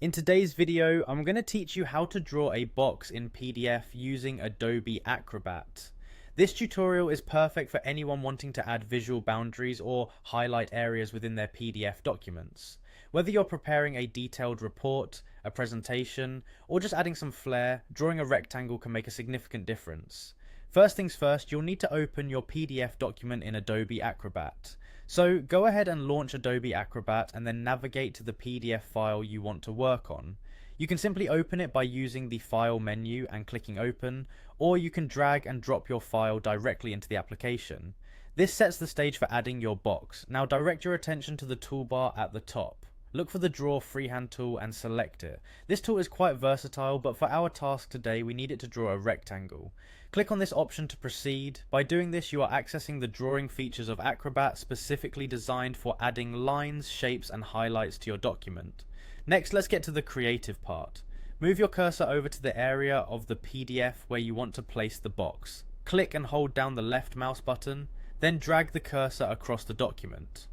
In today's video, I'm going to teach you how to draw a box in PDF using Adobe Acrobat. This tutorial is perfect for anyone wanting to add visual boundaries or highlight areas within their PDF documents. Whether you're preparing a detailed report, a presentation, or just adding some flair, drawing a rectangle can make a significant difference. First things first, you'll need to open your PDF document in Adobe Acrobat. So go ahead and launch Adobe Acrobat and then navigate to the PDF file you want to work on. You can simply open it by using the File menu and clicking Open, or you can drag and drop your file directly into the application. This sets the stage for adding your box. Now direct your attention to the toolbar at the top. Look for the Draw Freehand tool and select it. This tool is quite versatile, but for our task today we need it to draw a rectangle. Click on this option to proceed. By doing this, you are accessing the drawing features of Acrobat specifically designed for adding lines, shapes and highlights to your document. Next, let's get to the creative part. Move your cursor over to the area of the PDF where you want to place the box. Click and hold down the left mouse button, then drag the cursor across the document.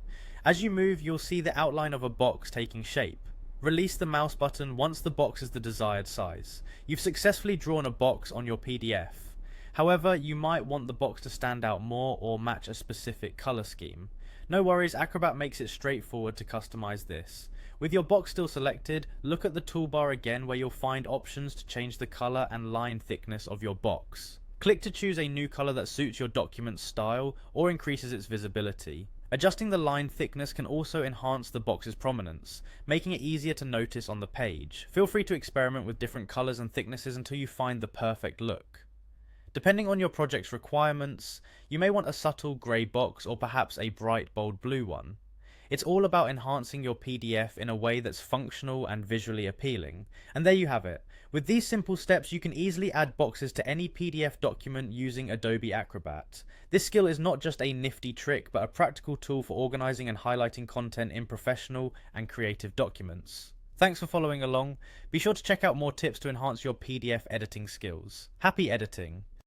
As you move, you'll see the outline of a box taking shape. Release the mouse button once the box is the desired size. You've successfully drawn a box on your PDF. However, you might want the box to stand out more or match a specific color scheme. No worries, Acrobat makes it straightforward to customize this. With your box still selected, look at the toolbar again where you'll find options to change the color and line thickness of your box. Click to choose a new color that suits your document's style or increases its visibility. Adjusting the line thickness can also enhance the box's prominence, making it easier to notice on the page. Feel free to experiment with different colors and thicknesses until you find the perfect look. Depending on your project's requirements, you may want a subtle grey box or perhaps a bright bold blue one. It's all about enhancing your PDF in a way that's functional and visually appealing. And there you have it. With these simple steps, you can easily add boxes to any PDF document using Adobe Acrobat. This skill is not just a nifty trick, but a practical tool for organizing and highlighting content in professional and creative documents. Thanks for following along. Be sure to check out more tips to enhance your PDF editing skills. Happy editing!